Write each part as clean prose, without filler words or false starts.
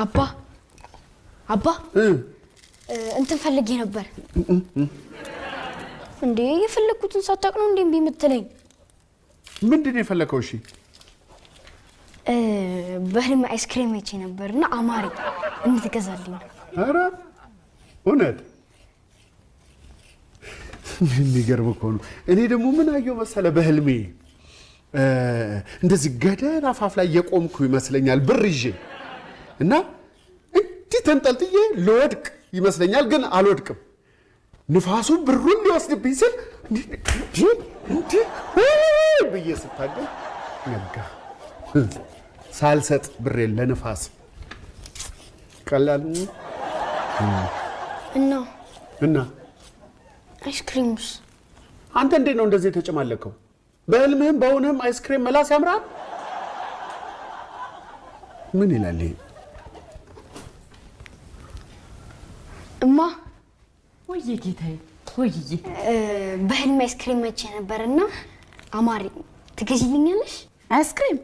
አባ እንትን ፈልጌ ነበር እንዴ የፈለኩትን ሳታውቅ ነው እንዴ እምቢ የምትለኝ ምንድን ነው የፈለከው እሺ በህልም አይስክሬም አይቼ ነበርና አማሪ እንድትገዛልኝ ኧረ እውነት የሚገርም እኮ ነው እኔ ደግሞ ምን አየሁ መሰለ በህልሜ እንደዚህ ገደል አፋፍ ላይ የቆምኩ ይመስለኛል ብር ይዤ እና እንዲህ ተንጠልጥዬ ልወድቅ ይመስለኛል ግን አልወድቅም ንፋሱ ብሩን ሊወስድብኝ ሲል እንዲህ ብዬ ስታገል ነጋ ሳልሰጥ ብሬን ለንፋስ ቀላል እና አይስክሪምስ አንተ እንዴት ነው እንደዚህ ተጨማለከው በህልምህም በእውነህም አይስክሪም መላስ ያምራል ምን ይላል ይሄ እማ ወይዬ ጌታዬ ወይዬ በህልም አይስክሪም አይቼ ነበርና አማሪ ትገዢልኛለሽ አይስክሪም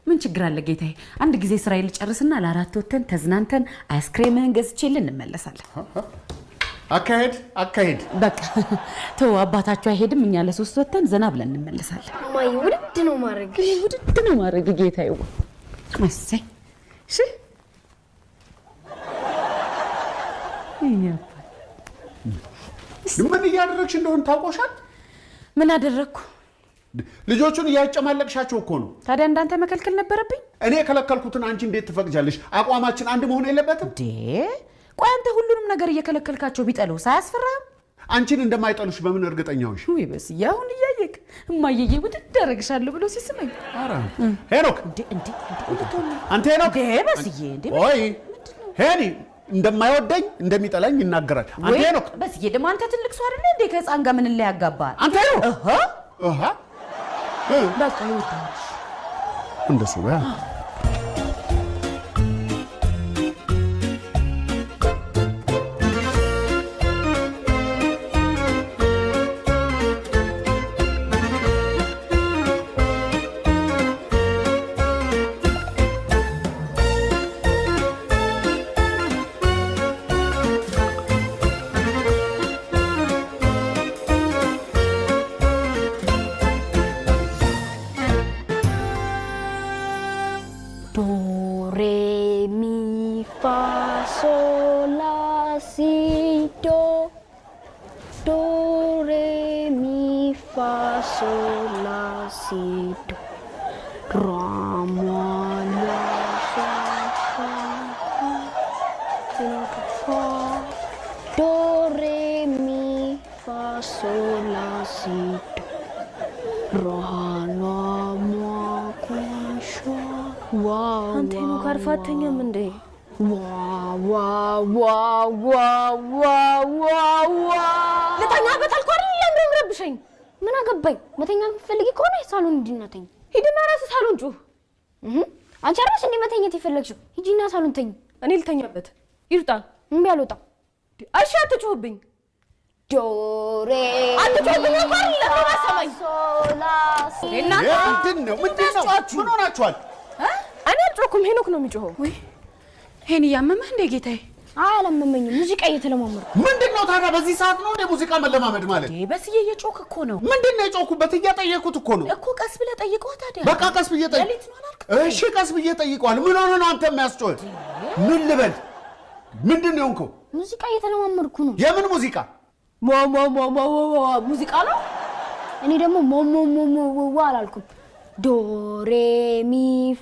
ምን ችግር አለ ጌታዬ አንድ ጊዜ ስራዬ ልጨርስና ለአራት ወተን ተዝናንተን አይስክሪምህን ገዝቼልን እንመለሳለን አካሄድ በቃ ተው አባታችሁ አይሄድም እኛ ለሶስት ወተን ዘና ብለን እንመለሳለን ማይ ውድድ ነው ማድረግ ጌታዬ እሰይ እሺ ምን እያደረግሽ እንደሆነ ታውቆሻል ምን አደረግኩ ልጆቹን እያጨማለቅሻቸው እኮ ነው ታዲያ እንዳንተ መከልከል ነበረብኝ እኔ የከለከልኩትን አንቺ እንዴት ትፈቅጃለሽ አቋማችን አንድ መሆን የለበትም ቆይ አንተ ሁሉንም ነገር እየከለከልካቸው ቢጠለው ሳያስፈራም አንቺን እንደማይጠሉሽ በምን እርግጠኛ ሆንሽ ወይ በስ ያሁን እያየክ እማየዬ ውድድ አደረግሻለሁ ብሎ ሲስመኝ ኧረ ሄኖክ አንተ ሄኖክ በስዬ ወይ ሄኒ እንደማይወደኝ እንደሚጠላኝ ይናገራል አንተ ሄኖክ በስዬ ደግሞ አንተ ትልቅ ሰው አይደለ እንዴ ከህፃን ጋር ምን ላይ ያጋባል አንተ ሄኖክ በቃ ይወጣል እንደሱ ባ አልፋተኛም እንዴ ለታኛ በታልኩ አይደል እንደምረብሸኝ ምን አገባኝ መተኛ ፈልጊ ከሆነ ሳሎን እንዲናተኝ ሂድና ራስ ሳሎን ጩህ አንቺ አራስ እንዴ መተኛት ይፈልግሽው ሂጂና ሳሎን ተኝ እኔ ልተኛበት ይርጣ እምቢ አልወጣም እሺ አትጩህብኝ ዶሬ አትጩህብኝ እንኳን ለማሰማኝ ሶላሲ ምንድነው ምን ሆናችኋል እኔ አልጮኩም ሄኖክ ነው የሚጮኸው ወይ ሄኒ ያመመህ እንደ ጌታዬ አላመመኝም ሙዚቃ እየተለማመድኩ ምንድነው ታዲያ በዚህ ሰዓት ነው እንደ ሙዚቃ መለማመድ ማለት በስዬ እየጮክ እኮ ነው ምንድነው የጮኩበት እያጠየኩት እኮ ነው እኮ ቀስ ብለህ ጠይቀው ታዲያ በቃ ቀስ ብዬ እሺ ቀስ ብዬ ጠይቀዋል ምን ሆነ ነው አንተ የሚያስጮህ ምን ልበል ምንድነው እንኮ ሙዚቃ እየተለማመድኩ ነው የምን ሙዚቃ ሙዚቃ ነው እኔ ደግሞ ሞሞሞሞ አላልኩም ዶሬ ሚ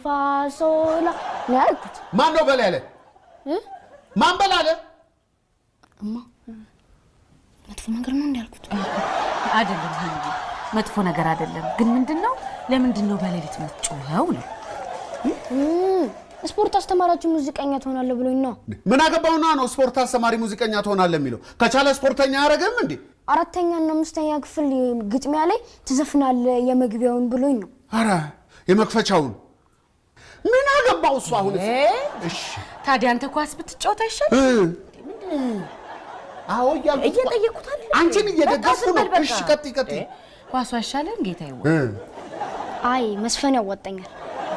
ፋ ሶላ ያልኩት ማን ነው በል ያለ ማን በል አለ እማ መጥፎ ነገር ነው እንዳልኩት አይደለም መጥፎ ነገር አይደለም ግን ምንድነው ለምንድነው በሌሊት መጥጮኸው ነው ስፖርት አስተማሪያችን ሙዚቀኛ ትሆናለህ ብሎኝ ነው ምን አገባውና ነው ስፖርት አስተማሪ ሙዚቀኛ ትሆናለህ የሚለው ከቻለ ስፖርተኛ ያረጋም እንዴ አራተኛና አምስተኛ ክፍል ግጥሚያ ላይ ትዘፍናለህ የመግቢያውን ብሎኝ ነው አራ የመክፈቻውን ምን አገባው እሱ አሁን እሺ ታዲያ አንተ ኳስ ብትጫወት አይሻል አዎ እየጠየቁት አይደል አንቺን እየደገፍኩ ነው እሺ ቀጥ ኳሱ አይሻልም ጌታዬ አይ መስፈን ያወጣኛል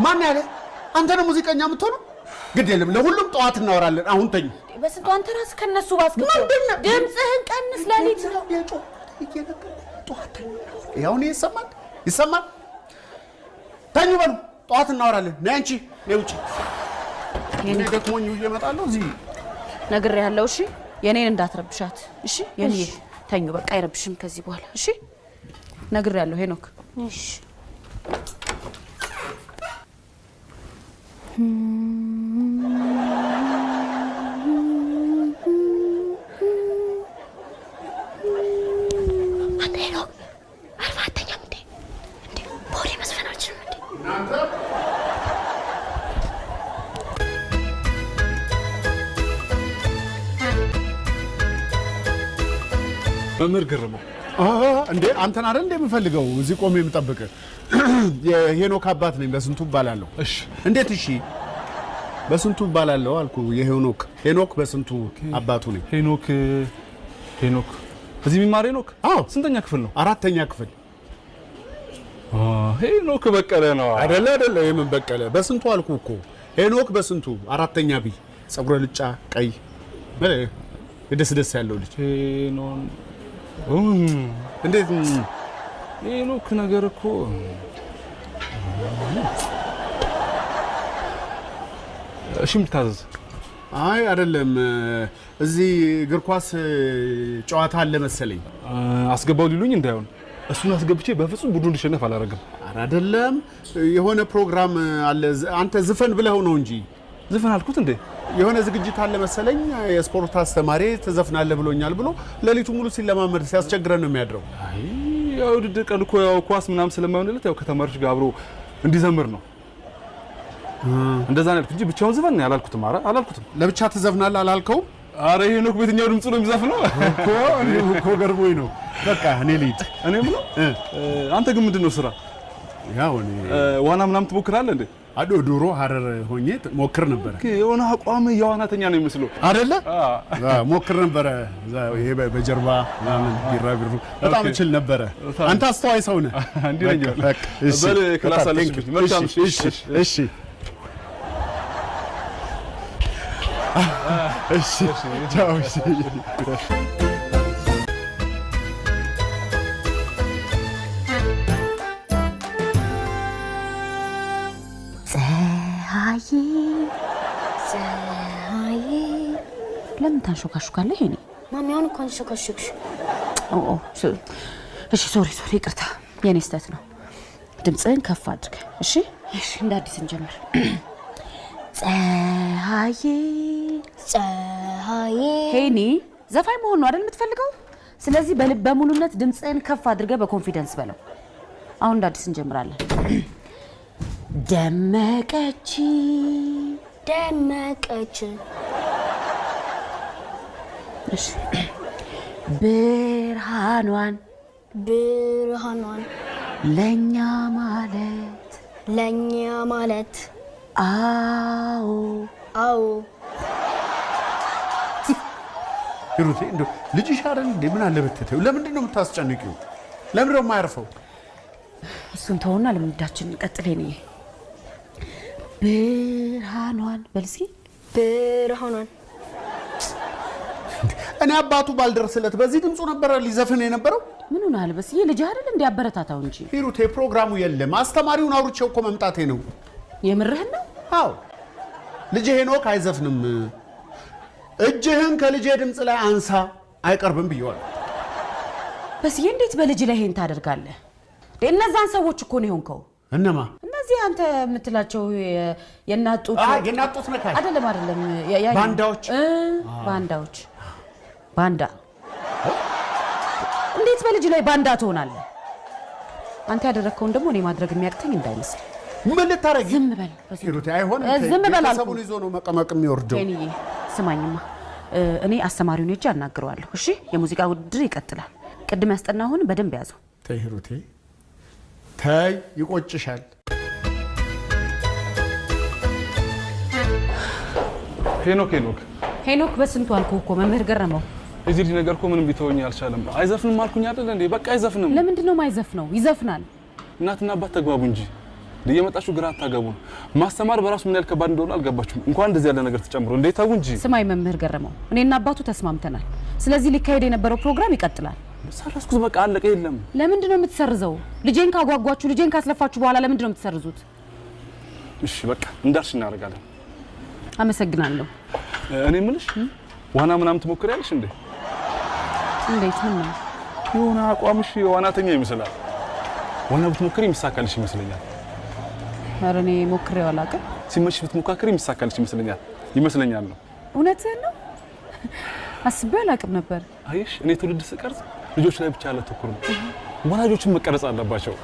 ማን ያለ አንተ ነው ሙዚቀኛ የምትሆነው ግድ የለም ለሁሉም ጠዋት እናወራለን። አሁን ተኝ። በስንቱ አንተ ራስ ከነሱ ባስከው ድምጽህን ቀንስ። ለሊት ነው ጠዋት ያው ነው ይሰማል። ተኙ በሉ ጠዋት እናወራለን። ነይ አንቺ ነይ ውጪ። እኔ ደክሞኝ እየመጣለሁ እዚህ ነግሬሃለሁ። እሺ የኔን እንዳትረብሻት። እሺ የኔ ተኙ በቃ አይረብሽም ከዚህ በኋላ። እሺ ነግሬሃለሁ ሄኖክ። እሺ መምህር ገረመው እንዴ አንተን አይደል እንደ የምፈልገው እዚህ ቆሜ የምጠብቅ የሄኖክ አባት ነኝ። በስንቱ እባላለሁ። እሺ እንዴት? እሺ በስንቱ እባላለሁ አልኩ። ሄኖክ በስንቱ አባቱ ነኝ። ሄኖክ እዚህ የሚማር ሄኖክ? አዎ። ስንተኛ ክፍል ነው? 4ኛ ክፍል። ሄኖክ በቀለ ነው አይደለ? የምን በቀለ? በስንቱ አልኩ እኮ ሄኖክ በስንቱ 4ኛ ቢ ጸጉረ ልጫ ቀይ ደስ ያለው ልጅ እንዴት? ሄኖክ ነገር እኮ እሺ ምታዘዝ? አይ አይደለም፣ እዚህ እግር ኳስ ጨዋታ አለ መሰለኝ። አስገባው ሊሉኝ እንዳይሆን እሱን አስገብቼ በፍጹም ቡድኑ እንዲሸነፍ አላረግም። ኧረ አይደለም፣ የሆነ ፕሮግራም አለ። አንተ ዝፈን ብለው ነው እንጂ። ዝፈን አልኩት እንዴ? የሆነ ዝግጅት አለ መሰለኝ። የስፖርት አስተማሪ ተዘፍናለ ብሎኛል ብሎ ለሊቱ ሙሉ ሲለማመድ ሲያስቸግረን ነው የሚያድረው። አይ ያው ውድድር ቀን እኮ ያው ኳስ ምናምን ስለማይሆንለት ያው ከተማሪዎች ጋር አብሮ እንዲዘምር ነው። እንደዛ ነው እንጂ ብቻውን ዝፈን ያላልኩትም። ኧረ አላልኩትም። ለብቻ ትዘፍናለህ አላልከው? ኧረ ሄኖክ በየትኛው ድምፁ ነው የሚዘፍነው እኮ ገርሞኝ ነው። በቃ እኔ ልሂድ። እኔ ብሎ አንተ ግን ምንድነው ስራ? ያው እኔ ዋና ምናምን ትሞክራለህ እንዴ? ድሮ ሀረር ሆኜ ሞክር ነበር። የሆነ አቋም የዋናተኛ ነው የሚመስለው አይደለ? ሞክር ነበረ። ይሄ በጀርባ ምናምን ቢራቢሩ በጣም እችል ነበረ። አንተ አስተዋይ ሰው ነህ። እንዴ ነው በል ክላስ አለሽ። መልካም። እሺ ቻው። ፀሐዬ ለምን ታንሾካሾካለህ? ሄኒ ማሚ አሁን እኮ አንሾካሾክሽ። እሺ ሶሪ ይቅርታ፣ የኔ ስህተት ነው። ድምፅህን ከፍ አድርግ። እሺ እንደ አዲስ እንጀምር። ፀሐዬ ሄኒ ዘፋኝ መሆን ነው አይደል የምትፈልገው? ስለዚህ በልበ ሙሉነት ድምፅህን ከፍ አድርገህ በኮንፊደንስ በለው። አሁን እንደ አዲስ እንጀምራለን። ደመቀች እሺ ብርሃኗን ለኛ ማለት አዎ ሂሩቴ እንደው ልጅሽ አይደል እንዴ? ምን አለ በተተው? ለምንድን ነው የምታስጨንቂው? ለምን ነው የማያርፈው? እሱን ተውና ለምንዳችን ቀጥል። ሄኒ ብርሃኗን በልሲ ብርሃኗን እኔ አባቱ ባልደረስለት በዚህ ድምፁ ነበር ሊዘፍን የነበረው። ምን ሆነሃል? በስ ልጅ አይደል እንዴ? አበረታታው እንጂ ሂሩቴ። ፕሮግራሙ የለም፣ አስተማሪውን አውርቼው እኮ መምጣቴ ነው። የምርህን ነው? አዎ ልጅ ሄኖክ አይዘፍንም። እጅህን ከልጄ ድምፅ ላይ አንሳ፣ አይቀርብም ብየዋል። በስ እንዴት በልጅ ላይ ይሄን ታደርጋለህ? እነዛን ሰዎች እኮ ነው የሆንከው። እነማ? እነዚህ አንተ የምትላቸው የናጡት ነካይ አይደለም ባንዳ። እንዴት በልጅ ላይ ባንዳ ትሆናለህ? አንተ ያደረከውን ደግሞ እኔ ማድረግ የሚያቅተኝ እንዳይመስል። ምን ልታረጊ? ዝም በል ሂሩቴ። አይሆንም። ዝም በል አልኩህ። ሰቡን ይዞ ነው መቀመቅ የሚወርደው። ሄኒዬ ስማኝማ፣ እኔ አስተማሪውን ሄጄ አናግረዋለሁ። እሺ የሙዚቃ ውድድር ይቀጥላል። ቅድም ያስጠናሁን በደንብ ያዘው። ተይ ሂሩቴ ተይ፣ ይቆጭሻል። ሄኖክ በስንቱ አልኩህ እኮ መምህር ገረመው። እዚህ ነገር እኮ ምንም ቢተወኝ አልቻለም። አይዘፍንም አልኩኝ አይደል እንዴ? በቃ አይዘፍንም። ለምንድን ነው የማይዘፍነው? ይዘፍናል። እናትና አባት ተግባቡ እንጂ እየመጣችሁ ግራ አታገቡን። ማስተማር በራሱ ምን ያህል ከባድ እንደሆነ አልገባችሁም። እንኳን እንደዚህ ያለ ነገር ተጨምሮ እንዴት ታው እንጂ። ስማይ መምህር ገረመው፣ እኔና አባቱ ተስማምተናል። ስለዚህ ሊካሄድ የነበረው ፕሮግራም ይቀጥላል። ሰረስኩት፣ በቃ አለቀ። የለም ለምንድን ነው የምትሰርዘው? ልጄን ካጓጓችሁ፣ ልጄን ካስለፋችሁ በኋላ ለምንድን ነው የምትሰርዙት? እሺ በቃ እንዳልሽ እናደርጋለን። አመሰግናለሁ። እኔ የምልሽ ዋና ምናምን ትሞክሪያለሽ እንዴ? እንዴት ነው? የሆነ አቋምሽ ዋናተኛ ይመስላል። ዋና ብትሞክሪ የሚሳካልሽ ይመስለኛል። ኧረ እኔ ሞክሬው አላውቅም። ሲመችሽ ብትሞካከሪ የሚሳካልሽ ይመስለኛል ነው። እውነትህን ነው? አስቤው አላውቅም ነበር። አየሽ፣ እኔ ትውልድ ስቀርጽ ልጆች ላይ ብቻ አላተኩርም። ወላጆችን መቀረጽ አለባቸው።